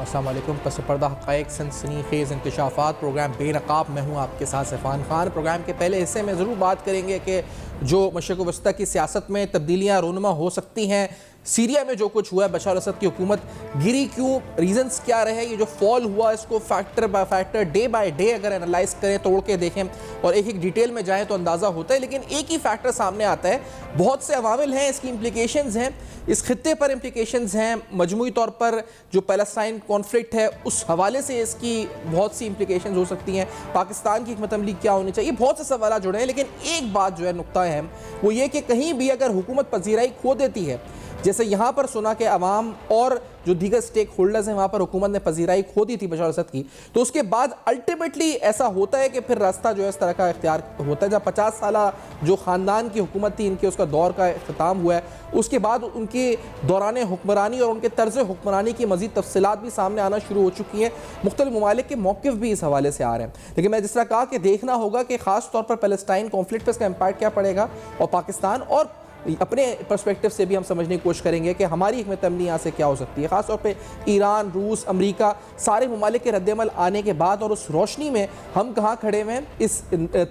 السلام علیکم۔ پس پردہ حقائق، سنسنی خیز انکشافات، پروگرام بے نقاب، میں ہوں آپ کے ساتھ عرفان خان۔ پروگرام کے پہلے حصے میں ضرور بات کریں گے کہ جو مشرق وسطیٰ کی سیاست میں تبدیلیاں رونما ہو سکتی ہیں، سیریا میں جو کچھ ہوا ہے، بشار الاسد کی حکومت گری کیوں، ریزنز کیا رہے، یہ جو فال ہوا اس کو factor by factor, day by day اگر انالائز کریں، توڑ کے دیکھیں اور ایک ڈیٹیل میں جائیں تو اندازہ ہوتا ہے، لیکن ایک ہی فیکٹر سامنے آتا ہے۔ بہت سے عوامل ہیں، اس کی امپلیکیشنز ہیں، اس خطے پر امپلیکیشنز ہیں، مجموعی طور پر جو پیلسٹائن کانفلکٹ ہے اس حوالے سے اس کی بہت سی امپلیکیشنز ہو سکتی ہیں، پاکستان کی حکمت عملی کیا ہونی چاہیے، بہت سے سوالات جڑے ہیں، لیکن ایک بات جو ہے نقطہ اہم وہ یہ کہ کہیں بھی اگر حکومت پذیرائی کھو دیتی ہے، جیسے یہاں پر سنا کہ عوام اور جو دیگر سٹیک ہولڈرز ہیں وہاں پر حکومت نے پذیرائی کھو دی تھی بشار الاسد کی، تو اس کے بعد الٹیمیٹلی ایسا ہوتا ہے کہ پھر راستہ جو ہے اس طرح کا اختیار ہوتا ہے۔ جب 50 سالہ جو خاندان کی حکومت تھی، ان کے اس کا دور کا اختتام ہوا ہے، اس کے بعد ان کے دوران حکمرانی اور ان کے طرز حکمرانی کی مزید تفصیلات بھی سامنے آنا شروع ہو چکی ہیں، مختلف ممالک کے موقف بھی اس حوالے سے آ رہے ہیں، لیکن میں جس طرح کہا کہ دیکھنا ہوگا کہ خاص طور پر پیلسٹائن کانفلکٹ پر اس کا امپیکٹ کیا پڑے گا، اور پاکستان اور اپنے پرسپیکٹو سے بھی ہم سمجھنے کی کوشش کریں گے کہ ہماری حکمت عملی یہاں سے کیا ہو سکتی ہے، خاص طور پہ ایران، روس، امریکہ، سارے ممالک کے رد عمل آنے کے بعد، اور اس روشنی میں ہم کہاں کھڑے ہوئے ہیں اس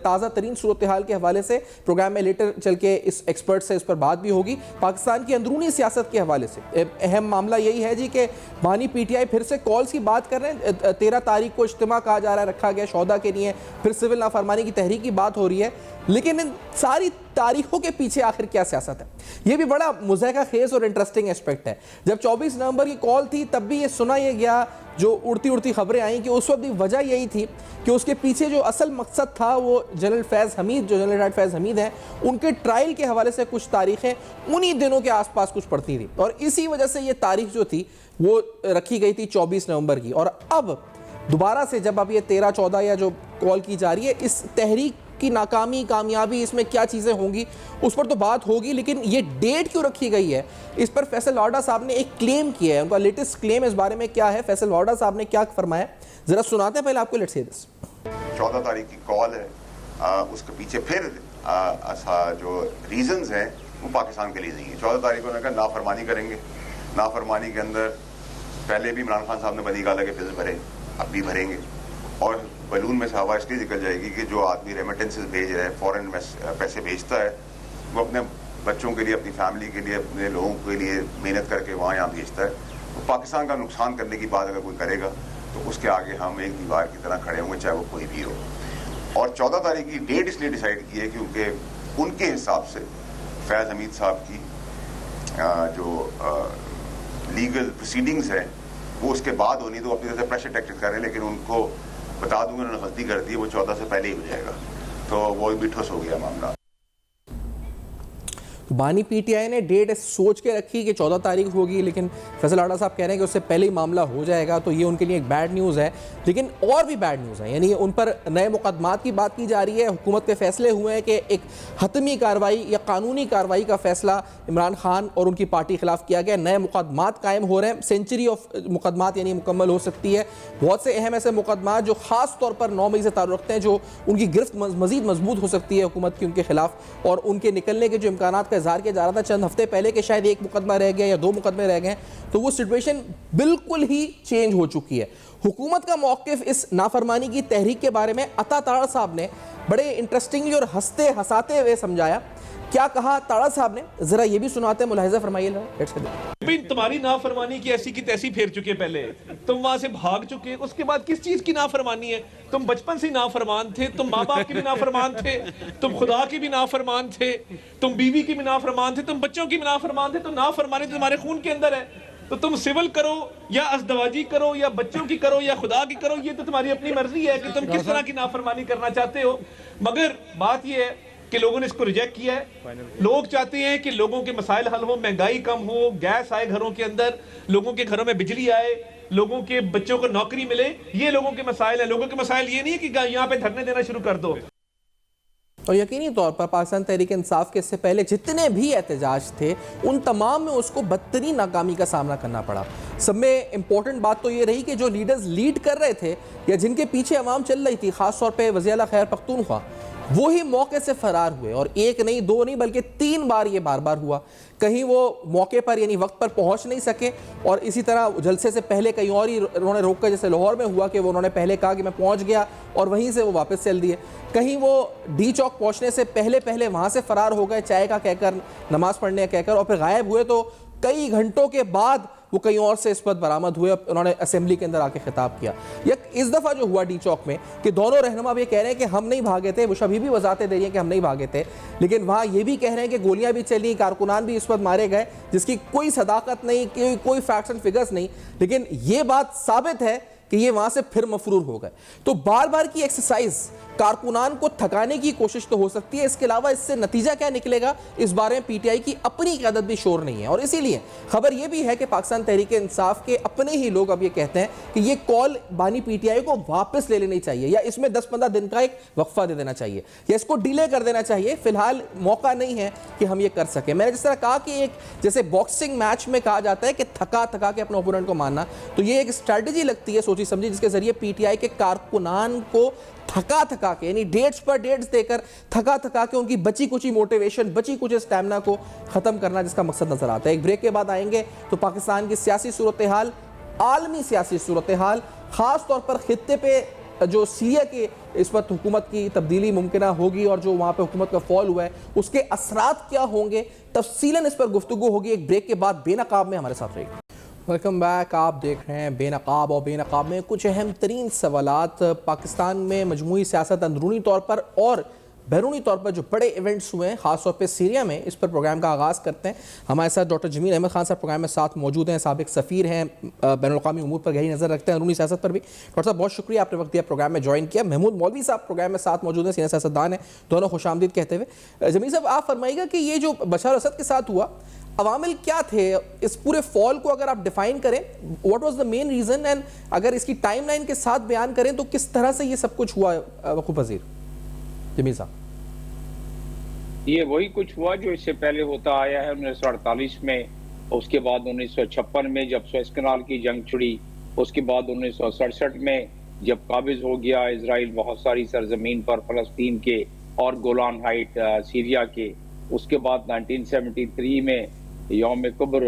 تازہ ترین صورتحال کے حوالے سے۔ پروگرام میں لیٹر چل کے اس ایکسپرٹ سے اس پر بات بھی ہوگی۔ پاکستان کی اندرونی سیاست کے حوالے سے اہم معاملہ یہی ہے جی کہ بانی پی ٹی آئی پھر سے کالز کی بات کر رہے ہیں، 13 تاریخ کو اجتماع کہا جا رہا ہے، رکھا گیا شہداء کے لیے، پھر سول نافرمانی کی تحریک کی بات ہو رہی ہے، لیکن ان ساری تاریخوں کے پیچھے آخر کیا سیاست ہے، یہ بھی بڑا مضحکہ خیز اور انٹرسٹنگ اسپیکٹ ہے۔ جب 24 نومبر کی کال تھی تب بھی یہ سنا یہ گیا، جو اڑتی خبریں آئیں کہ اس وقت بھی وجہ یہی تھی کہ اس کے پیچھے جو اصل مقصد تھا وہ جنرل فیض حمید، جو جنرل ڈاکٹر فیض حمید ہیں، ان کے ٹرائل کے حوالے سے کچھ تاریخیں انہی دنوں کے آس پاس کچھ پڑتی تھی، اور اسی وجہ سے یہ تاریخ جو تھی وہ رکھی گئی تھی 24 نومبر کی۔ اور اب دوبارہ سے جب اب یہ 13 14 یا جو کال کی جا رہی ہے، اس تحریک کی ناکامی کامیابی اس میں کیا چیزیں ہوں گی اس پر تو بات ہوگی، لیکن یہ ڈیٹ کیوں رکھی گئی ہے اس پر فیصل لاڈا صاحب نے ایک کلیم کیا ہے، ان کا لیٹسٹ کلیم اس بارے میں کیا ہے، فیصل لاڈا صاحب نے کیا فرمایا، ذرا سناتے ہیں پہلے آپ کو۔ لیٹس ہیئر دس۔ 14 تاریخ کی کال ہے، اس کے پیچھے پھر جو ریزنز ہیں وہ پاکستان کے لیے نہیں ہے۔ 14 تاریخ کو انہوں نے کہا نافرمانی کریں گے، نافرمانی کے اندر پہلے بھی عمران خان صاحب نے بڑی گالا کے بل بھرے، اب بھی بھریں گے، اور بیلون میں سے ہوا اس لیے نکل جائے گی کہ جو آدمی ریمیٹنسز بھیج رہا ہے، فورن پیسے بھیجتا ہے، وہ اپنے بچوں کے لیے، اپنی فیملی کے لیے، اپنے لوگوں کے لیے محنت کر کے وہاں یہاں بھیجتا ہے، تو پاکستان کا نقصان کرنے کی بات اگر کوئی کرے گا تو اس کے آگے ہم ایک دیوار کی طرح کھڑے ہوں گے، چاہے وہ کوئی بھی ہو۔ اور 14 تاریخ کی ڈیٹ اس لیے ڈیسائیڈ کی ہے کیونکہ ان کے حساب سے فیض حمید صاحب کی جو لیگل پروسیڈنگز ہیں وہ اس کے بعد ہونی، تو اپنی طرف سے پریشر ٹیکٹک کر رہے ہیں، لیکن ان کو بتا دوں گا انہوں نے غلطی کر دی ہے، وہ 14 سے پہلے ہی ہو جائے گا، تو وہ بھی ٹھوس ہو گیا معاملہ۔ بانی پی ٹی آئی نے ڈیٹ سوچ کے رکھی کہ 14 تاریخ ہوگی، لیکن فیصل لاڈا صاحب کہہ رہے ہیں کہ اس سے پہلے ہی معاملہ ہو جائے گا، تو یہ ان کے لیے ایک بیڈ نیوز ہے، لیکن اور بھی بیڈ نیوز ہے، یعنی ان پر نئے مقدمات کی بات کی جا رہی ہے، حکومت کے فیصلے ہوئے ہیں کہ ایک حتمی کارروائی یا قانونی کارروائی کا فیصلہ عمران خان اور ان کی پارٹی خلاف کیا گیا، نئے مقدمات قائم ہو رہے ہیں، سینچری آف مقدمات یعنی مکمل ہو سکتی ہے، بہت سے اہم ایسے مقدمات جو خاص طور پر 9 مئی سے تعلق رکھتے ہیں، جو ان کی گرفت مزید مضبوط ہو سکتی ہے حکومت کی ان کے خلاف، اور ان کے نکلنے کے جو امکانات کا اظہار کیا جا رہا تھا چند ہفتے پہلے کہ شاید ایک مقدمہ رہ گیا یا 2 مقدمے رہ گئے، تو وہ سچویشن بالکل ہی چینج ہو چکی ہے۔ حکومت کا موقف اس نافرمانی کی تحریک کے بارے میں عطا تاڑا صاحب نے بڑے انٹرسٹنگلی اور ہنستے ہساتے ہوئے سمجھایا۔ کیا کہا تاڑا صاحب نے، ذرا یہ بھی سناتے ہیں، ملاحظہ فرمائیے۔ تمہاری نافرمانی کی ایسی کی تیسی پھیر چکے، پہلے تم وہاں سے بھاگ چکے، اس کے بعد کس چیز کی نافرمانی ہے؟ تم بچپن سے نافرمان تھے، تم ماں باپ کی بھی نافرمان تھے، تم خدا کی بھی نافرمان تھے، تم بیوی کی بھی نافرمان تھے، تم بچوں کی بھی نافرمان تھے، تو نافرمانی تو تمہارے خون کے اندر ہے، تو تم سول کرو یا ازدواجی کرو یا بچوں کی کرو یا خدا کی کرو، یہ تو تمہاری اپنی مرضی ہے کہ تم کس طرح کی نافرمانی کرنا چاہتے ہو، مگر بات یہ ہے کہ لوگوں نے اس کو ریجیکٹ کیا ہے۔ لوگ چاہتے ہیں کہ لوگوں کے مسائل حل ہو، مہنگائی کم ہو، گیس آئے گھروں کے اندر، لوگوں کے گھروں میں بجلی آئے، لوگوں کے بچوں کو نوکری ملے، یہ لوگوں کے مسائل ہیں۔ لوگوں کے مسائل یہ نہیں ہے کہ یہاں پہ دھرنے دینا شروع کر دو۔ اور یقینی طور پر پاکستان تحریک انصاف کے اس سے پہلے جتنے بھی احتجاج تھے ان تمام میں اس کو بدترین ناکامی کا سامنا کرنا پڑا۔ سب میں امپورٹنٹ بات تو یہ رہی کہ جو لیڈرز لیڈ کر رہے تھے یا جن کے پیچھے عوام چل رہی تھی، خاص طور پہ وزیر اعلیٰ خیبر پختونخوا، وہی موقع سے فرار ہوئے, اور ایک نہیں دو نہیں بلکہ 3 بار یہ بار بار ہوا. کہیں وہ موقع پر یعنی وقت پر پہنچ نہیں سکے, اور اسی طرح جلسے سے پہلے کہیں اور ہی انہوں نے روک کر, جیسے لاہور میں ہوا کہ انہوں نے پہلے کہا کہ میں پہنچ گیا اور وہیں سے وہ واپس چل دیے. کہیں وہ ڈی چوک پہنچنے سے پہلے وہاں سے فرار ہو گئے چائے کا کہہ کر, نماز پڑھنے کہہ کر, اور پھر غائب ہوئے تو کئی گھنٹوں کے بعد وہ کہیں اور سے اس وقت برآمد ہوئے. انہوں نے اسمبلی کے اندر آ کے خطاب کیا. اس دفعہ جو ہوا ڈی چوک میں کہ دونوں رہنما بھی کہہ رہے ہیں کہ ہم نہیں بھاگے تھے, بشا بھی وضاحتیں دے رہی ہیں کہ ہم نہیں بھاگے تھے, لیکن وہاں یہ بھی کہہ رہے ہیں کہ گولیاں بھی چلی, کارکنان بھی اس وقت مارے گئے, جس کی کوئی صداقت نہیں, کوئی فیکٹس اینڈ فگرز نہیں, لیکن یہ بات ثابت ہے کہ یہ وہاں سے پھر مفرور ہو گئے. تو بار بار کی ایکسرسائز کارکنان کو تھکانے کی کوشش تو ہو سکتی ہے, اس کے علاوہ اس سے نتیجہ کیا نکلے گا اس بارے میں پی ٹی آئی کی اپنی قیادت بھی شور نہیں ہے. اور اسی لیے خبر یہ بھی ہے کہ پاکستان تحریک انصاف کے اپنے ہی لوگ اب یہ کہتے ہیں کہ یہ کال بانی پی ٹی آئی کو واپس لے لینی چاہیے, یا اس میں 10-15 دن کا ایک وقفہ دے دینا چاہیے, یا اس کو ڈیلے کر دینا چاہیے. فی الحال موقع نہیں ہے کہ ہم یہ کر سکیں. میں نے جس طرح کہا کہ ایک جیسے باکسنگ میچ میں کہا جاتا ہے کہ تھکا کے اپنے اوپوننٹ کو مارنا, تو یہ ایک اسٹریٹجی لگتی ہے سوچی سمجھی, جس کے ذریعے پی ٹی آئی کے کارکنان کو تھکا کے یعنی ڈیٹس پر ڈیٹس دے کر تھکا کے ان کی بچی کچی موٹیویشن, بچی کچھ اسٹیمنا کو ختم کرنا, جس کا مقصد نظر آتا ہے. ایک بریک کے بعد آئیں گے تو پاکستان کی سیاسی صورتحال, عالمی سیاسی صورتحال, خاص طور پر خطے پہ جو سیریا کے اس وقت حکومت کی تبدیلی ممکنہ ہوگی اور جو وہاں پہ حکومت کا فال ہوا ہے اس کے اثرات کیا ہوں گے, تفصیلاً اس پر گفتگو ہوگی. ایک بریک کے بعد بے نقاب میں ہمارے ساتھ رہے گا. Welcome back. آپ دیکھ رہے ہیں بے نقاب, اور بے نقاب میں کچھ اہم ترین سوالات پاکستان میں مجموعی سیاست, اندرونی طور پر اور بیرونی طور پر جو بڑے ایونٹس ہوئے ہیں خاص طور پہ سیریا میں, اس پر پروگرام کا آغاز کرتے ہیں. ہمارے ساتھ ڈاکٹر جمیل احمد خان صاحب پروگرام میں ساتھ موجود ہیں, سابق سفیر ہیں, بین الاقوامی امور پر گہری نظر رکھتے ہیں, اندرونی سیاست پر بھی. ڈاکٹر صاحب بہت شکریہ, آپ نے وقت دیا, پروگرام میں جوائن کیا. محمود مولوی صاحب پروگرام میں ساتھ موجود ہیں, سینئر سیاستدان ہیں, دونوں خوش آمدید کہتے ہوئے. جمیل صاحب آپ فرمائیے گا کہ یہ جو بشار اسد کے ساتھ ہوا, عوامل کیا تھے اس پورے فال کو اگر آپ ڈیفائن کریں, what was the main reason, and اگر اس کی ٹائم لائن کے ساتھ بیان کریں تو کس طرح سے یہ سب کچھ ہوا وقوع پذیر؟ جمیل صاحب. یہ وہی کچھ ہوا جو اس سے پہلے ہوتا آیا ہے 1948 میں, اس کے بعد 1956 میں جب سویس کنال کی جنگ چھڑی, اس کے بعد 1967 میں جب قابض ہو گیا اسرائیل بہت ساری سرزمین پر فلسطین کے اور گولان ہائٹ سیریا کے, اس کے بعد 1973 میں یوم کبر,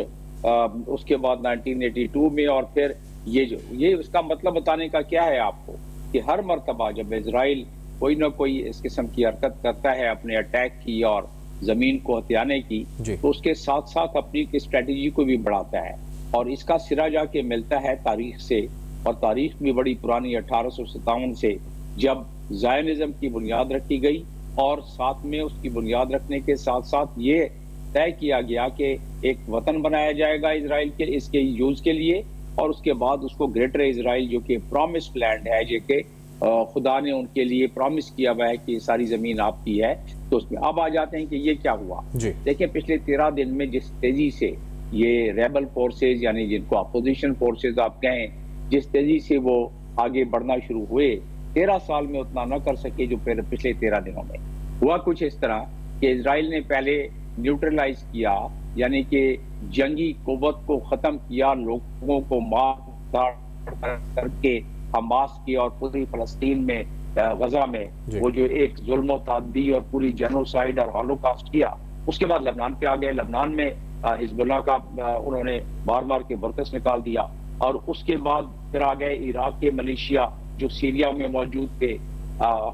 اس کے بعد 1982 میں, اور پھر یہ اس کا مطلب بتانے کا کیا ہے آپ کو کہ ہر مرتبہ جب اسرائیل کوئی نہ کوئی اس قسم کی حرکت کرتا ہے اپنے اٹیک کی اور زمین کو ہتھیانے کی, تو اس کے ساتھ ساتھ اپنی اسٹریٹجی کو بھی بڑھاتا ہے, اور اس کا سرا جا کے ملتا ہے تاریخ سے, اور تاریخ بھی بڑی پرانی 1857 سے جب زائنزم کی بنیاد رکھی گئی, اور ساتھ میں اس کی بنیاد رکھنے کے ساتھ ساتھ یہ طے کیا گیا کہ ایک وطن بنایا جائے گا اسرائیل کے اس کے یوز کے لیے, اور اس کے بعد اس کو گریٹر اسرائیل جو کہ پرومسڈ لینڈ ہے, جو کہ خدا نے ان کے لیے پرومس کیا ہوا ہے کہ ساری زمین آپ کی ہے. تو اس میں اب آ جاتے ہیں کہ یہ کیا ہوا. دیکھیں پچھلے 13 دن میں جس تیزی سے یہ ریبل فورسز یعنی جن کو اپوزیشن فورسز آپ کہیں, جس تیزی سے وہ آگے بڑھنا شروع ہوئے, 13 سال میں اتنا نہ کر سکے جو پچھلے 13 دنوں میں ہوا. کچھ اس طرح کہ اسرائیل نے پہلے نیوٹرلائز کیا, یعنی کہ جنگی قوت کو ختم کیا, لوگوں کو مار کر کے حماس کی اور پوری فلسطین میں غزہ میں وہ جو ایک ظلم و تعدی اور پوری جینوسائیڈ اور ہولوکاسٹ کیا. اس کے بعد لبنان پہ آ گئے, لبنان میں حزب اللہ کا انہوں نے بار کے برکس نکال دیا, اور اس کے بعد پھر آ گئے عراق کے ملیشیا جو سیریا میں موجود تھے,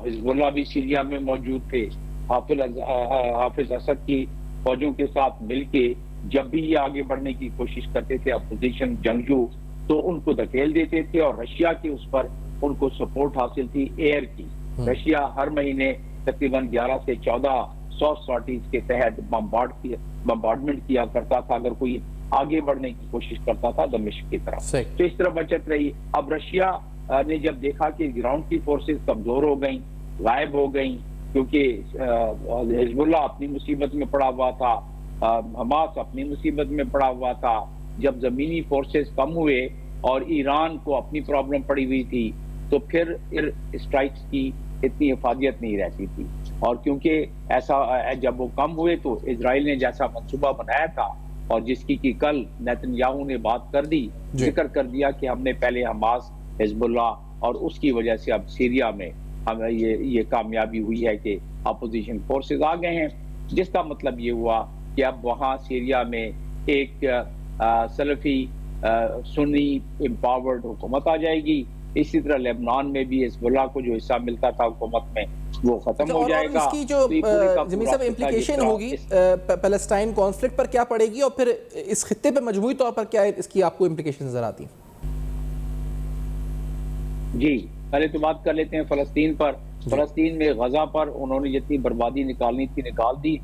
حزب اللہ بھی سیریا میں موجود تھے, حافظ اسد کی فوجوں کے ساتھ مل کے جب بھی یہ آگے بڑھنے کی کوشش کرتے تھے اپوزیشن جنگجو, تو ان کو دھکیل دیتے تھے, اور رشیا کی اس پر ان کو سپورٹ حاصل تھی ایئر کی. رشیا ہر مہینے تقریباً 11 سے 1400 سارٹیز کے تحت بمبارڈمنٹ کیا کرتا تھا اگر کوئی آگے بڑھنے کی کوشش کرتا تھا دمشق کی طرف. تو اس طرح بچت رہی. اب رشیا نے جب دیکھا کہ گراؤنڈ کی فورسز کمزور ہو گئیں, غائب ہو گئیں, کیونکہ حزب اللہ اپنی مصیبت میں پڑا ہوا تھا, حماس اپنی مصیبت میں پڑا ہوا تھا, جب زمینی فورسز کم ہوئے اور ایران کو اپنی پرابلم پڑی ہوئی تھی, تو پھر اسٹرائکس کی اتنی افادیت نہیں رہتی تھی. اور کیونکہ ایسا جب وہ کم ہوئے تو اسرائیل نے جیسا منصوبہ بنایا تھا, اور جس کی کل نیتن یاہو نے بات کر دی, ذکر کر دیا کہ ہم نے پہلے حماس, حزب اللہ, اور اس کی وجہ سے اب سیریا میں ہمیں یہ کامیابی ہوئی ہے کہ اپوزیشن فورسز آ گئے ہیں، جس کا مطلب یہ ہوا کہ اب وہاں سیریا میں ایک سلفی سنی امپاورڈ حکومت آ جائے گی. اسی طرح لیبنان میں بھی حزب اللہ کو جو حصہ ملتا تھا حکومت میں وہ ختم ہو جائے گا. اس کی جو جمیل صاحب امپلیکیشن ہوگی پیلسٹائن کانفلکٹ پر کیا پڑے گی، اور پھر اس خطے پہ مجموعی طور پر کیا اس کی آپ کو امپلیکیشن نظر آتی ہیں؟ جی پہلے تو بات کر لیتے ہیں فلسطین پر. فلسطین میں غزہ پر انہوں نے جتنی بربادی نکالنی تھی نکال دی.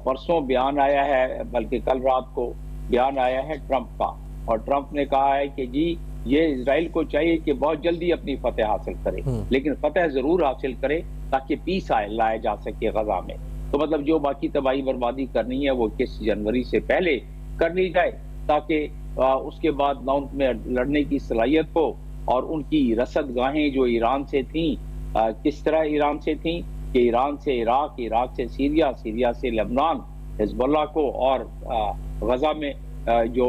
پرسوں بیان آیا ہے، بلکہ کل رات کو بیان آیا ہے ٹرمپ کا، اور ٹرمپ نے کہا ہے کہ جی یہ اسرائیل کو چاہیے کہ بہت جلدی اپنی فتح حاصل کرے، لیکن فتح ضرور حاصل کرے تاکہ پیس لایا جا سکے غزہ میں. تو مطلب جو باقی تباہی بربادی کرنی ہے وہ 21 جنوری سے پہلے کر لی جائے، تاکہ اس کے بعد نہ ان میں لڑنے کی صلاحیت ہو. اور ان کی رصد گاہیں جو ایران سے تھیں، کس طرح ایران سے تھیں کہ ایران سے عراق، عراق سے سیریا، سیریا سے لبنان، حزب اللہ کو، اور غزہ میں جو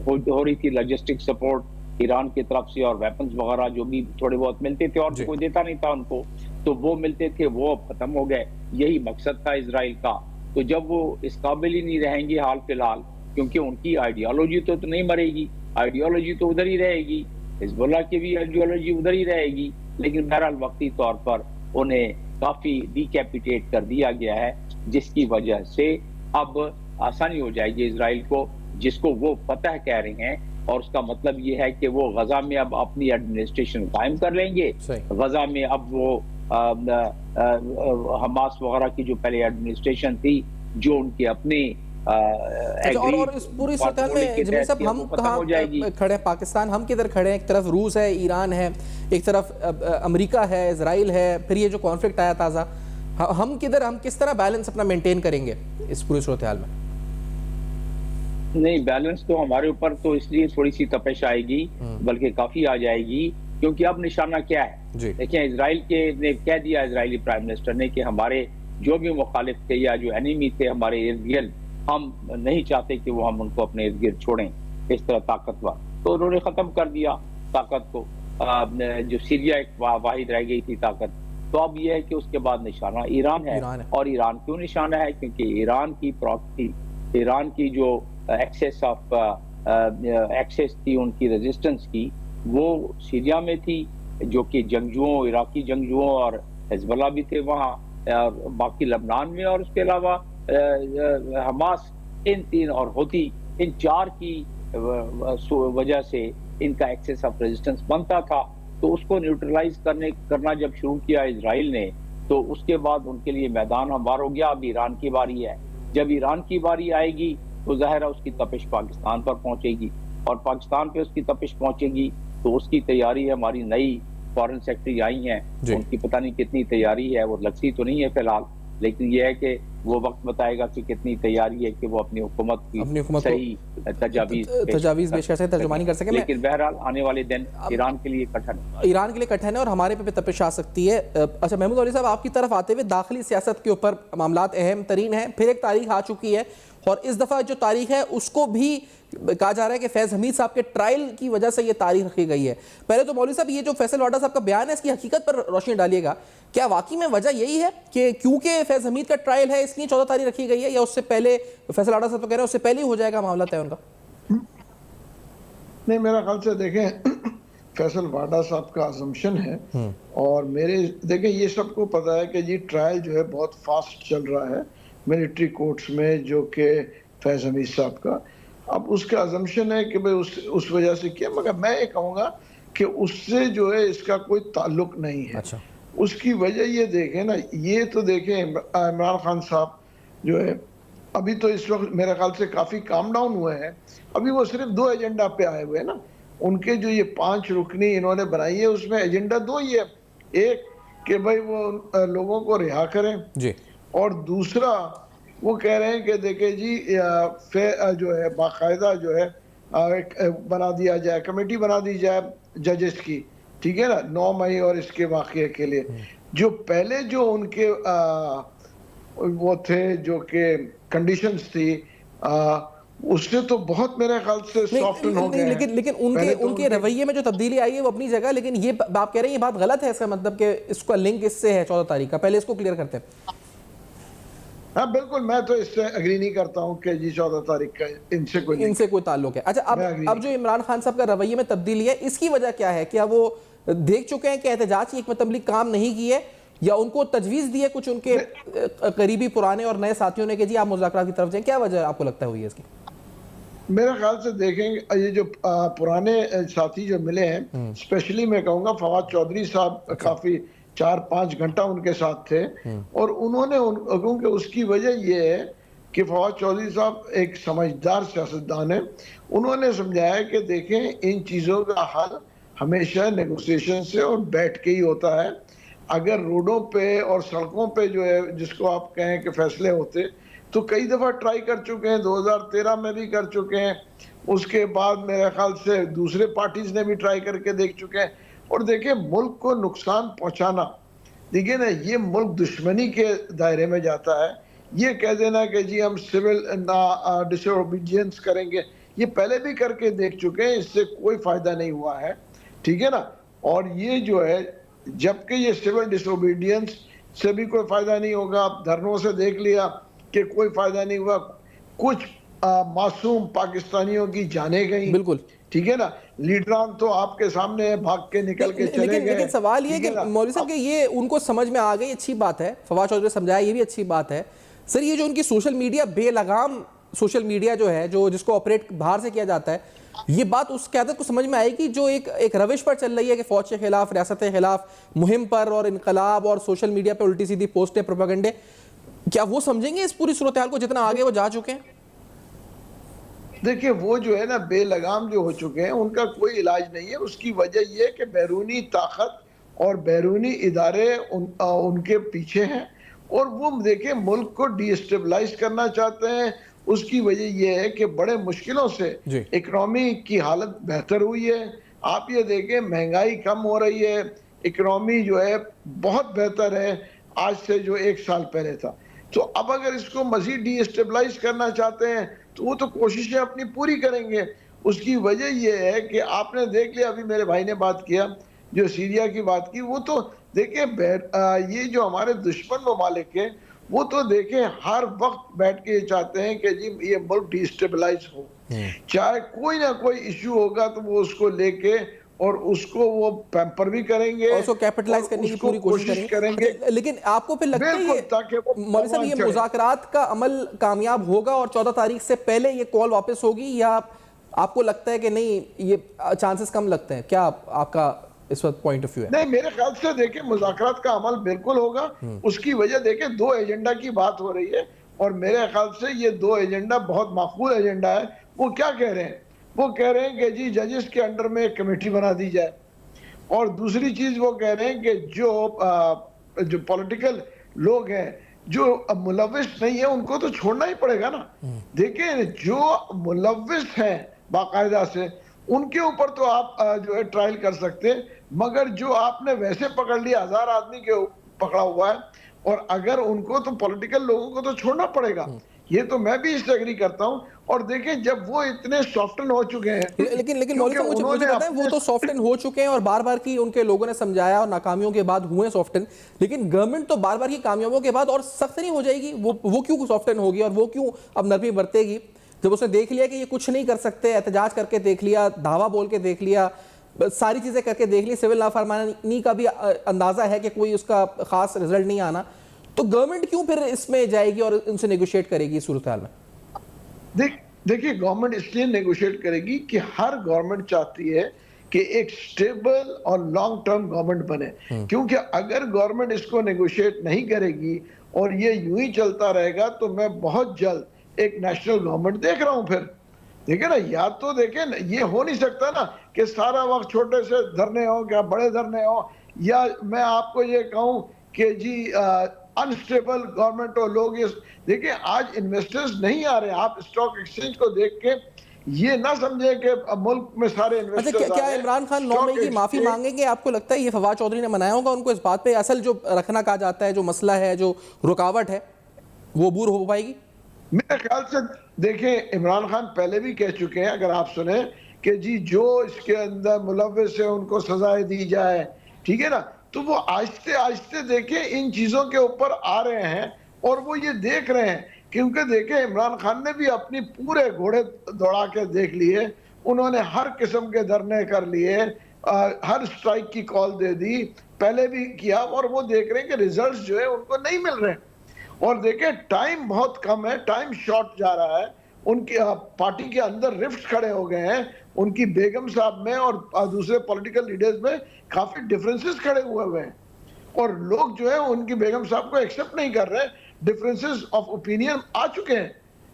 ہو رہی تھی لاجسٹک سپورٹ ایران کی طرف سے اور ویپنز وغیرہ جو بھی تھوڑے بہت ملتے تھے، اور کوئی دیتا نہیں تھا ان کو، تو وہ ملتے تھے، وہ ختم ہو گئے. یہی مقصد تھا اسرائیل کا. تو جب وہ اس قابل ہی نہیں رہیں گے حال فی الحال، کیونکہ ان کی آئیڈیالوجی تو نہیں مرے گی، آئیڈیالوجی تو ادھر ہی رہے گی، حزب اللہ کی بھی آئیڈیالوجی ادھر ہی رہے گی، لیکن بہرحال وقتی طور پر انہیں کافی ڈیکیپیٹیٹ کر دیا گیا ہے، جس کی وجہ سے اب آسانی ہو جائے گی اسرائیل کو، جس کو وہ فتح کہہ رہے ہیں. اور اس کا مطلب یہ ہے کہ وہ غزہ میں اب اپنی ایڈمنسٹریشن قائم کر لیں گے. غزہ میں اب وہ حماس وغیرہ کی جو پہلے ایڈمنسٹریشن تھی، جو ان کے اپنے اور اس پوری صورتحال میں جمیل صاحب ہم کہاں کھڑے ہیں؟ پاکستان ہم کدھر کھڑے ہیں؟ ایک طرف روس ہے، ایران ہے، ایک طرف امریکہ ہے، اسرائیل ہے، پھر یہ جو کانفلکٹ آیا تازہ، ہم کدھر، ہم کس طرح بیلنس اپنا مینٹین کریں گے اس پوری صورتحال میں؟ نہیں، بیلنس تو ہمارے اوپر تو اس لیے تھوڑی سی تپش آئے گی، بلکہ کافی آ جائے گی، کیونکہ اب نشانہ کیا ہے؟ دیکھیں اسرائیل کے نے کہہ دیا، اسرائیلی پرائم منسٹر نے، کہ ہمارے جو بھی مخالف تھے یا جو اینیمی تھے ہمارے ارد گرد، ہم نہیں چاہتے کہ وہ ہم ان کو اپنے ارد گرد چھوڑیں اس طرح طاقتور. تو انہوں نے ختم کر دیا طاقت کو، جو سیریا ایک واحد رہ گئی تھی طاقت. تو اب یہ ہے کہ اس کے بعد نشانہ ایران ہے. اور ایران کیوں نشانہ ہے؟ کیونکہ ایران کی پراکسی، ایران کی جو ایکسیس تھی ان کی ریزسٹنس کی، وہ سیریا میں تھی، جو کہ جنگجوؤں، عراقی جنگجوؤں اور حزب اللہ بھی تھے وہاں، اور باقی لبنان میں، اور اس کے علاوہ حماس، ان تین اور ہوتی، ان چار کی وجہ سے ان کا ایکسیس آف ریزسٹنس بنتا تھا. تو اس کو نیوٹرلائز کرنا جب شروع کیا اسرائیل نے، تو اس کے بعد ان کے لیے میدان ہموار ہو گیا. اب ایران کی باری ہے. جب ایران کی باری آئے گی تو ظاہر ہے اس کی تپش پاکستان پر پہنچے گی، اور پاکستان پہ اس کی تپش پہنچے گی تو اس کی تیاری ہے. ہماری نئی فارن سیکٹری آئی ہیں، ان کی پتہ نہیں کتنی تیاری ہے، وہ لگتی تو نہیں ہے فی الحال، لیکن یہ ہے کہ وہ وقت بتائے گا کہ کتنی تیاری ہے کہ وہ اپنی حکومت کی صحیح تجاویز پیش کر سکے، ترجمانی کر سکے. لیکن بہرحال آنے والے دن ایران کے لیے کٹھن ہے، ایران کے لیے کٹھن ہے، اور ہمارے پہ تپش آ سکتی ہے. اچھا محمود علی صاحب، آپ کی طرف آتے ہوئے داخلی سیاست کے اوپر معاملات اہم ترین ہیں. پھر ایک تاریخ آ چکی ہے، اور اس دفعہ جو تاریخ ہے اس کو بھی کہا جا رہا ہے کہ فیض حمید صاحب کے ٹرائل کی وجہ سے یہ تاریخ رکھی گئی ہے. پہلے تو مولوی صاحب یہ جو فیصل واڈا صاحب کا بیان ہے اس کی حقیقت پر روشنی ڈالیے گا. کیا واقعی میں وجہ یہی ہے کہ کیونکہ فیض حمید کا ٹرائل ہے اس لیے 14 تاریخ رکھی گئی ہے، یا اس سے پہلے فیصل واڈا صاحب تو کہہ رہے ہیں اس سے پہلے ہی ہو جائے گا معاملہ طے ان کا؟ نہیں، میرا خیال سے دیکھیں فیصل واڈا صاحب کا assumption ہے، اور دیکھیں یہ سب کو پتا ہے کہ یہ ٹرائل جو ہے بہت فاسٹ چل رہا ہے ملٹری کورٹس میں، جو کہ فیض حمید صاحب کا. اب اس کا assumption ہے کہ بھئی اس وجہ سے کیا، مگر میں یہ کہوں گا کہ اس سے جو ہے اس کا کوئی تعلق نہیں ہے. اس کی وجہ یہ دیکھیں نا، یہ تو دیکھیں عمران خان صاحب جو ہے ابھی تو اس وقت میرے خیال سے کافی کام ڈاؤن ہوئے ہیں. ابھی وہ صرف 2 ایجنڈا پہ آئے ہوئے ہیں نا. ان کے جو یہ 5 رکنی انہوں نے بنائی ہے، اس میں ایجنڈا 2 ہی ہے. ایک کہ بھئی وہ لوگوں کو رہا کریں، اور دوسرا وہ کہہ رہے ہیں کہ دیکھیں جی جو ہے باقاعدہ جو ہے بنا دیا جائے، کمیٹی بنا دی جائے ججز کی، ٹھیک ہے نا، 9 مئی اور اس کے واقعے کے لیے. جو پہلے جو ان کے وہ تھے جو کہ کنڈیشنز تھی، اس سے تو بہت میرے خیال سے سافٹن ہو گئے ہیں. لیکن ان کے رویے میں جو تبدیلی آئی ہے وہ اپنی جگہ, لیکن یہ آپ کہہ رہے ہیں یہ بات غلط ہے, اس کا مطلب کہ اس کا لنک اس سے ہے 14 تاریخ کا, پہلے اس کو کلیئر کرتے ہیں. ہاں بالکل, میں تو اس سے اگری نہیں کرتا ہوں کہ جی 14 تاریخ کا ان سے کوئی تعلق ہے. اچھا, اب جو عمران خان صاحب کا رویے میں تبدیلی ہے, اس کی وجہ کیا ہے؟ کیا وہ دیکھ چکے ہیں کہ احتجاج کی حکمت عملی کام نہیں کی ہے, یا ان کو تجویز دی ہے کچھ ان کے قریبی پرانے اور نئے ساتھیوں نے کہ جی آپ مذاکرات کی طرف جائیں؟ کیا وجہ آپ کو لگتا ہے ہوئی ہے اس کی؟ میرے خیال سے دیکھیں, یہ جو پرانے ساتھی جو ملے ہیں, اسپیشلی میں کہوں گا فواد چودھری صاحب کافی 4-5 گھنٹہ ان کے ساتھ تھے, اور انہوں نے کیونکہ اس کی وجہ یہ ہے کہ فواد چودھری صاحب ایک سمجھدار سیاستدان ہیں. انہوں نے سمجھایا کہ دیکھیں ان چیزوں کا حل ہمیشہ نیگوسیشن سے اور بیٹھ کے ہی ہوتا ہے. اگر روڈوں پہ اور سڑکوں پہ جو ہے جس کو آپ کہیں کہ فیصلے ہوتے, تو کئی دفعہ ٹرائی کر چکے ہیں, 2013 میں بھی کر چکے ہیں, اس کے بعد میرے خیال سے دوسرے پارٹیز نے بھی ٹرائی کر کے دیکھ چکے ہیں. اور دیکھیں ملک کو نقصان پہنچانا, دیکھیں نا, یہ ملک دشمنی کے دائرے میں جاتا ہے. یہ کہہ دینا کہ جی ہم سول ڈس اوبیڈینس کریں گے, یہ پہلے بھی کر کے دیکھ چکے ہیں, اس سے کوئی فائدہ نہیں ہوا ہے, ٹھیک ہے نا. اور یہ جو ہے جبکہ یہ سول ڈس اوبیڈینس سے بھی کوئی فائدہ نہیں ہوگا, دھرنوں سے دیکھ لیا کہ کوئی فائدہ نہیں ہوا, کچھ معصوم پاکستانیوں کی جانیں گئیں, بالکل ٹھیک ہے نا, لیڈران تو آپ کے سامنے بھاگ کے نکل کے چلے گئے. لیکن سوال یہ ہے کہ مولوی صاحب کہ یہ ان کو سمجھ میں آ گئی, اچھی بات ہے, فواد چودھری نے سمجھایا, یہ بھی اچھی بات ہے. سر یہ جو ان کی سوشل میڈیا, بے لگام سوشل میڈیا جو ہے, جو جس کو آپریٹ باہر سے کیا جاتا ہے, یہ بات اس قیادت کو سمجھ میں آئے گی جو ایک روش پر چل رہی ہے کہ فوج کے خلاف, ریاست کے خلاف مہم پر, اور انقلاب اور سوشل میڈیا پہ الٹی سیدھی پوسٹیں, پروپیگنڈے, کیا وہ سمجھیں گے اس پوری صورتحال کو جتنا آگے وہ جا چکے ہیں؟ دیکھیں وہ جو ہے نا بے لگام جو ہو چکے ہیں, ان کا کوئی علاج نہیں ہے. اس کی وجہ یہ کہ بیرونی طاقت اور بیرونی ادارے ان کے پیچھے ہیں, اور وہ دیکھیں ملک کو ڈی اسٹیبلائز کرنا چاہتے ہیں. اس کی وجہ یہ ہے کہ بڑے مشکلوں سے اکنامی کی حالت بہتر ہوئی ہے. آپ یہ دیکھیں مہنگائی کم ہو رہی ہے, اکنامی جو ہے بہت بہتر ہے آج سے جو 1 سال پہلے تھا. تو اب اگر اس کو مزید ڈی اسٹیبلائز کرنا چاہتے ہیں تو وہ تو کوششیں اپنی پوری کریں گے. اس کی وجہ یہ ہے کہ آپ نے دیکھ لیا, ابھی میرے بھائی نے بات کیا جو سیریا کی بات کی, وہ تو دیکھیں یہ جو ہمارے دشمن ممالک ہیں وہ تو دیکھیں ہر وقت بیٹھ کے یہ چاہتے ہیں کہ جی یہ ملک ڈی اسٹیبلائز ہو, چاہے کوئی نہ کوئی ایشو ہوگا تو وہ اس کو لے کے اور اس کو وہ پیمپر بھی کریں گے, اس کو کیپٹلائز کرنے کی پوری کوشش کریں گے. لیکن آپ کو پھر لگتا ہے یہ مولوی صاحب یہ مذاکرات کا عمل کامیاب ہوگا اور 14 تاریخ سے پہلے یہ کال واپس ہوگی, یا آپ کو لگتا ہے کہ نہیں یہ چانسز کم لگتے ہیں؟ کیا آپ کا اس وقت پوائنٹ آف ویو ہے؟ نہیں, میرے خیال سے دیکھیں مذاکرات کا عمل بالکل ہوگا. اس کی وجہ دیکھیں 2 ایجنڈا کی بات ہو رہی ہے, اور میرے خیال سے یہ 2 ایجنڈا بہت معقول ایجنڈا ہے. وہ کیا کہہ رہے ہیں؟ وہ کہہ رہے ہیں کہ جی ججز کے انڈر میں ایک کمیٹی بنا دی جائے, اور دوسری چیز وہ کہہ رہے ہیں کہ جو پولیٹیکل لوگ ہیں جو ملوث نہیں ہیں ان کو تو چھوڑنا ہی پڑے گا نا. دیکھیں جو ملوث ہیں باقاعدہ سے ان کے اوپر تو آپ جو ہے ٹرائل کر سکتے ہیں, مگر جو آپ نے ویسے پکڑ لیا 1000 آدمی کے پکڑا ہوا ہے, اور اگر ان کو تو پولیٹیکل لوگوں کو تو چھوڑنا پڑے گا. یہ تو میں بھی اس سے ایگری کرتا ہوں. اور دیکھیں جب وہ اتنے سافٹن ہو چکے ہیں, لیکن مولوی صاحب مجھے پتا ہے وہ تو سافٹن ہو چکے ہیں, اور بار بار کی ان کے لوگوں نے سمجھایا اور ناکامیوں کے بعد ہوئے سافٹن, لیکن گورنمنٹ تو بار بار کی کامیابیوں کے بعد اور سخت نہیں ہو جائے گی؟ وہ کیوں سافٹن ہوگی اور وہ کیوں اب نرمی برتے گی جب اس نے دیکھ لیا کہ یہ کچھ نہیں کر سکتے, احتجاج کر کے دیکھ لیا, دھاوا بول کے دیکھ لیا, ساری چیزیں کر کے دیکھ لی, سول نافرمانی کا بھی اندازہ ہے کہ کوئی اس کا خاص رزلٹ نہیں آنا, تو گورنمنٹ کیوں پھر اس میں جائے گی اور ان سے نیگوشیٹ کرے گی صورتحال میں؟ دیکھیے گورنمنٹ اس لیے نیگوشیٹ کرے گی کہ ہر گورنمنٹ چاہتی ہے کہ ایک سٹیبل اور لانگ ٹرم گورنمنٹ بنے, کیونکہ اگر گورنمنٹ اس کو نیگوشیٹ نہیں کرے گی اور یہ یوں ہی چلتا رہے گا تو میں بہت جلد ایک نیشنل گورنمنٹ دیکھ رہا ہوں. پھر دیکھیں نا, یا تو دیکھیں یہ ہو نہیں سکتا نا کہ سارا وقت چھوٹے سے دھرنے ہوں کیا بڑے دھرنے ہوں, یا میں آپ کو یہ کہوں کہ جی انسٹیبل گورنمنٹ ہو. لوگ دیکھیں آج انویسٹرز نہیں آ رہے, آپ اسٹاک ایکسچینج کو دیکھ کے یہ نہ سمجھیں کہ ملک میں سارے انویسٹرز آ رہے ہیں. کیا عمران خان 9 مئی کی معافی مانگیں گے؟ آپ کو لگتا ہے یہ فواد چودھری نے منایا ہوگا ان کو اس بات پہ, اصل جو رکھنا کہا جاتا ہے, جو مسئلہ ہے, جو رکاوٹ ہے, وہ عبور ہو پائے گی؟ میرے خیال سے دیکھیں عمران خان پہلے بھی کہہ چکے ہیں, اگر آپ سنیں, کہ جی جو اس کے اندر ملوث ہے ان کو سزائیں دی جائے, ٹھیک ہے نا. تو وہ آہستہ آہستہ دیکھیں ان چیزوں کے اوپر آ رہے ہیں, اور وہ یہ دیکھ رہے ہیں, کیونکہ دیکھیں عمران خان نے بھی اپنی پورے گھوڑے دوڑا کے دیکھ لیے, انہوں نے ہر قسم کے دھرنے کر لیے, ہر سٹرائک کی کال دے دی, پہلے بھی کیا, اور وہ دیکھ رہے ہیں کہ ریزلٹس جو ہے ان کو نہیں مل رہے. اور دیکھیں ٹائم بہت کم ہے, ٹائم شارٹ جا رہا ہے, ان کی پارٹی کے اندر رفٹ کھڑے ہو گئے ہیں, ان کی بیگم صاحب میں اور دوسرے پولیٹیکل لیڈرز میں کافی ڈیفرنسز کھڑے ہوئے ہیں, اور لوگ جو ہے ان کی بیگم صاحب کو ایکسپٹ نہیں کر رہے, ڈیفرنسز آف اوپینین آ چکے ہیں.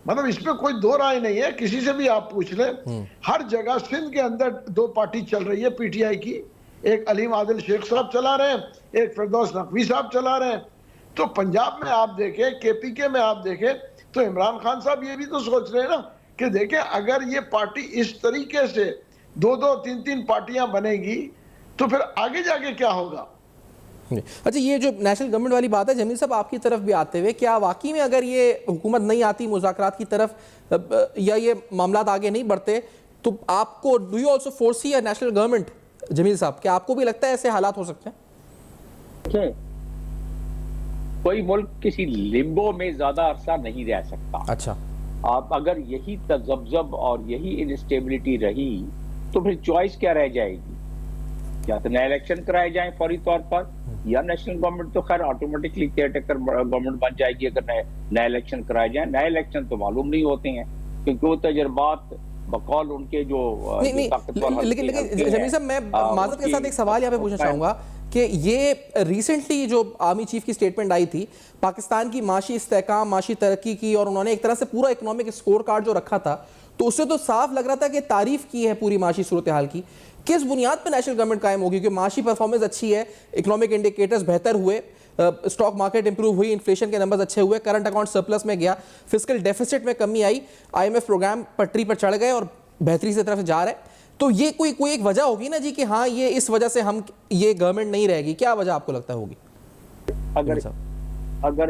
مطلب اس میں کوئی دو رائے نہیں ہے, کسی سے بھی آپ پوچھ لیں, ہر جگہ سندھ کے اندر دو پارٹی چل رہی ہے پی ٹی آئی کی, ایک علیم عادل شیخ صاحب چلا رہے ہیں, ایک فردوس نقوی صاحب چلا رہے ہیں. تو پنجاب میں آپ دیکھیں, کے پی کے میں آپ دیکھیں, تو عمران خان صاحب یہ بھی تو سوچ رہے ہیں نا کہ دیکھیں اگر یہ پارٹی اس طریقے سے دو دو تین تین پارٹیاں بنے گی تو پھر آگے جا کے کیا ہوگا. اچھا, یہ جو نیشنل گورنمنٹ والی بات ہے, جمیل صاحب آپ کی طرف بھی آتے ہوئے, کیا واقعی میں اگر یہ حکومت نہیں آتی مذاکرات کی طرف یا یہ معاملات آگے نہیں بڑھتے, تو آپ کو do you also foresee a national government, Jameel صاحب, کیا آپ کو بھی لگتا ہے ایسے حالات ہو سکتے ہیں؟ کوئی ملک کسی لمبو میں زیادہ عرصہ نہیں رہ سکتا. اچھا, آپ اگر یہی تذبذب اور یہی انسٹیبلٹی رہی تو پھر چوائس کیا رہ جائے گی؟ یا تو نئے الیکشن کرائے جائیں فوری طور پر, یا نیشنل گورنمنٹ تو خیر آٹومیٹکلی کیئر ٹیکر گورنمنٹ بن جائے گی اگر نئے الیکشن کرائے جائیں. نئے الیکشن تو معلوم نہیں ہوتے ہیں کیونکہ وہ تجربات بقول ان کے جو لیکن جمیل صاحب میں معذرت کے ساتھ ایک سوال یہاں پہ پوچھنا چاہوں گا کہ یہ ریسنٹلی جو آرمی چیف کی سٹیٹمنٹ آئی تھی, پاکستان کی معاشی استحکام, معاشی ترقی کی, اور انہوں نے ایک طرح سے پورا اکنامک اسکور کارڈ جو رکھا تھا, تو اس سے تو صاف لگ رہا تھا کہ تعریف کی ہے پوری معاشی صورتحال کی. کس بنیاد پہ نیشنل گورنمنٹ قائم ہوگی؟ کہ معاشی پرفارمنس اچھی ہے, اکنامک انڈیکیٹرز بہتر ہوئے, اسٹاک مارکیٹ امپروو ہوئی, انفلیشن کے نمبرز اچھے ہوئے, کرنٹ اکاؤنٹ سرپلس میں گیا, فسکل ڈیفیسٹ میں کمی آئی, آئی ایم ایف پروگرام پٹری پر چڑھ گئے اور بہتری سے طرف جا رہے ہیں. تو یہ کوئی ایک وجہ ہوگی نا جی کہ ہاں یہ اس وجہ سے ہم یہ گورنمنٹ نہیں رہے گی, کیا وجہ آپ کو لگتا ہوگی؟ اگر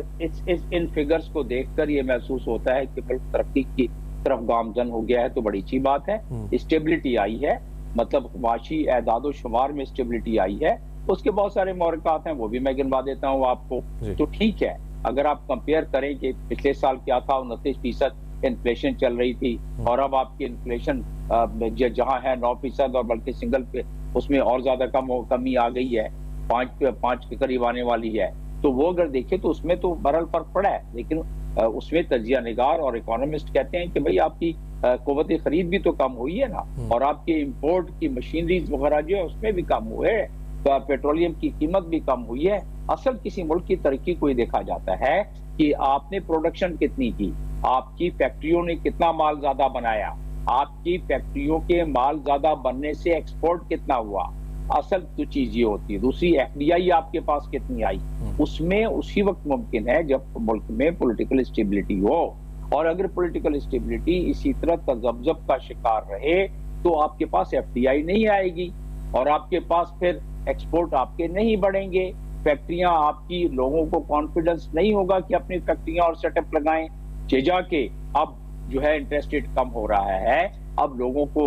ان فگرز کو دیکھ کر یہ محسوس ہوتا ہے کہ ملک ترقی کی طرف گامزن ہو گیا ہے تو بڑی اچھی بات ہے. اسٹیبلٹی آئی ہے, مطلب معاشی اعداد و شمار میں اسٹیبلٹی آئی ہے. اس کے بہت سارے محرکات ہیں, وہ بھی میں گنوا دیتا ہوں آپ کو. تو ٹھیک ہے, اگر آپ کمپیئر کریں کہ پچھلے سال کیا تھا, 29% انفلیشن چل رہی تھی, اور اب آپ کی انفلیشن جہاں ہے 9% اور بلکہ سنگل پہ اس میں اور زیادہ کمی آ گئی ہے, 5 کے قریب آنے والی ہے. تو وہ اگر دیکھیں تو اس میں تو بہرحال فرق پڑا ہے, لیکن اس میں تجزیہ نگار اور اکانومسٹ کہتے ہیں کہ بھئی آپ کی قوت خرید بھی تو کم ہوئی ہے نا, اور آپ کے امپورٹ کی مشینریز وغیرہ جو ہے اس میں بھی کم ہوئے, پیٹرولیم کی قیمت بھی کم ہوئی ہے. اصل کسی ملک کی ترقی کو یہ دیکھا جاتا ہے کہ آپ نے پروڈکشن کتنی کی, آپ کی فیکٹریوں نے کتنا مال زیادہ بنایا, آپ کی فیکٹریوں کے مال زیادہ بننے سے ایکسپورٹ کتنا ہوا. اصل تو چیز یہ ہوتی ہے. دوسری ایف ڈی آئی آپ کے پاس کتنی آئی, اس میں اسی وقت ممکن ہے جب ملک میں پولیٹیکل اسٹیبلٹی ہو, اور اگر پولیٹیکل اسٹیبلٹی اسی طرح تذبذب کا شکار رہے تو آپ کے پاس ایف ڈی آئی نہیں آئے گی, اور آپ کے پاس پھر ایکسپورٹ آپ کے نہیں بڑھیں گے, فیکٹریاں آپ کی, لوگوں کو کانفیڈنس نہیں ہوگا کہ اپنی فیکٹریاں اور سیٹ اپ لگائیں. جا کے اب جو ہے انٹرسٹ ریٹ کم ہو رہا ہے, اب لوگوں کو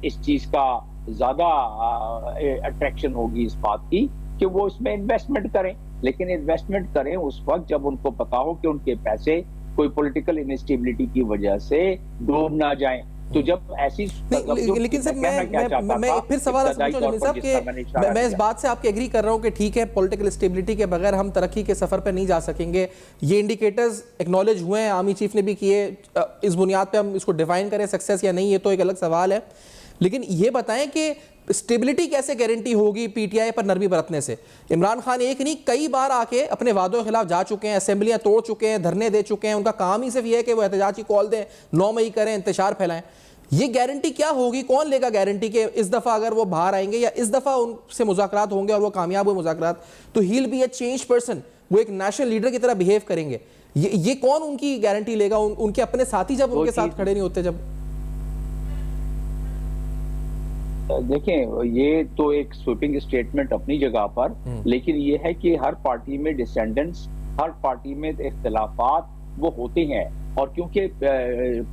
اس چیز کا زیادہ اٹریکشن ہوگی اس بات کی کہ وہ اس میں انویسٹمنٹ کریں, لیکن انویسٹمنٹ کریں اس وقت جب ان کو پتا ہو کہ ان کے پیسے کوئی پولیٹیکل انسٹیبلٹی کی وجہ سے ڈوب نہ جائیں. تو جب ایسی لیکن صاحب میں پھر سوال صاحب کہ میں اس بات سے آپ کے ایگری کر رہا ہوں کہ ٹھیک ہے پولیٹیکل اسٹیبلٹی کے بغیر ہم ترقی کے سفر پہ نہیں جا سکیں گے, یہ انڈیکیٹرز ایکنالج ہوئے ہیں, آرمی چیف نے بھی کیے, اس بنیاد پہ ہم اس کو ڈیفائن کریں سکسیس یا نہیں یہ تو ایک الگ سوال ہے. لیکن یہ بتائیں کہ اسٹیبلٹی کیسے گارنٹی ہوگی پی ٹی آئی پر نرمی برتنے سے؟ عمران خان ایک نہیں کئی بار آ کے اپنے وعدوں کے خلاف جا چکے ہیں, اسمبلیاں توڑ چکے ہیں, دھرنے دے چکے ہیں, ان کا کام ہی صرف یہ ہے کہ وہ احتجاج کی کال دیں, 9 مئی کریں, انتشار پھیلائیں. یہ گارنٹی کیا ہوگی, کون لے گا گارنٹی کہ اس دفعہ اگر وہ باہر آئیں گے یا اس دفعہ ان سے مذاکرات ہوں گے اور وہ کامیاب ہوئے مذاکرات تو he'll be a change person, وہ ایک نیشنل لیڈر کی طرح بیہیو کریں گے؟ یہ کون ان کی گارنٹی لے گا, ان کے اپنے ساتھی جب ان کے ساتھ کھڑے نہیں ہوتے؟ جب دیکھیں یہ تو ایک سویپنگ اسٹیٹمنٹ اپنی جگہ پر, لیکن یہ ہے کہ ہر پارٹی میں ڈسینڈنٹس, ہر پارٹی میں اختلافات وہ ہوتے ہیں, اور کیونکہ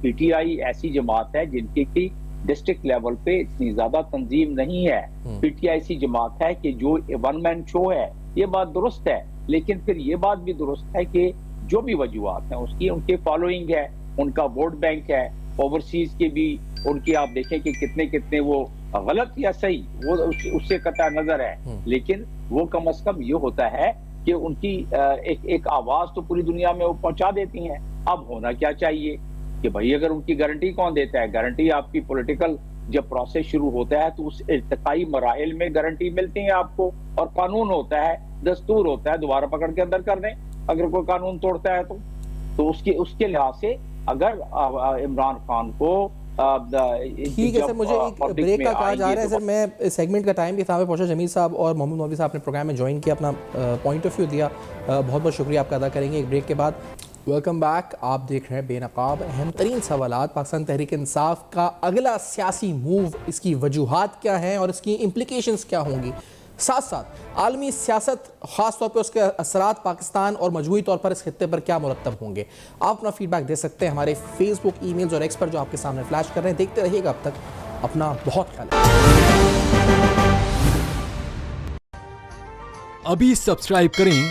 پی ٹی آئی ایسی جماعت ہے جن کی ڈسٹرکٹ لیول پہ اتنی زیادہ تنظیم نہیں ہے. پی ٹی آئی ایسی جماعت ہے کہ جو ون مین شو ہے. یہ بات درست ہے، لیکن پھر یہ بات بھی درست ہے کہ جو بھی وجوہات ہیں اس کی ان کے فالوئنگ ہے، ان کا ووٹ بینک ہے، اوورسیز کے بھی ان کی آپ دیکھیں کہ کتنے وہ غلط یا صحیح وہ اس سے قطع نظر ہے، لیکن وہ کم از کم یہ ہوتا ہے کہ ان کی ایک آواز تو پوری دنیا میں وہ پہنچا دیتی ہیں. اب ہونا کیا چاہیے کہ بھائی اگر ان کی گارنٹی کون دیتا ہے؟ گارنٹی آپ کی پولیٹیکل جب پروسیس شروع ہوتا ہے تو اس ارتقائی مراحل میں گارنٹی ملتی ہے آپ کو، اور قانون ہوتا ہے، دستور ہوتا ہے، دوبارہ پکڑ کے اندر کر دیں اگر کوئی قانون توڑتا ہے تو اس کے لحاظ سے اگر عمران خان کو ٹھیک ہے سر، مجھے ایک بریک کا کہا جا رہا ہے سر. میں سیگمنٹ کا ٹائم بھی تھا پہنچا. جمیل صاحب اور محمد مولوی صاحب نے پروگرام میں جوائن کیا، اپنا پوائنٹ آف ویو دیا، بہت بہت شکریہ آپ کا ادا کریں گے ایک بریک کے بعد. Welcome back. آپ دیکھ رہے ہیں بے نقاب. اہم ترین سوالات، پاکستان تحریک انصاف کا اگلا سیاسی موو، اس کی وجوہات کیا ہیں اور اس کی امپلیکیشنز کیا ہوں گی، ساتھ ساتھ عالمی سیاست خاص طور پہ اس کے اثرات پاکستان اور مجموعی طور پر اس خطے پر کیا مرتب ہوں گے. آپ اپنا فیڈ بیک دے سکتے ہیں ہمارے فیس بک، ای میلز اور ایکس پر جو آپ کے سامنے فلیش کر رہے ہیں. دیکھتے رہیے گا. اب تک اپنا بہت خیال رکھیں. ابھی سبسکرائب کریں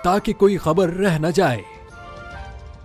تاکہ کوئی خبر رہ نہ جائے.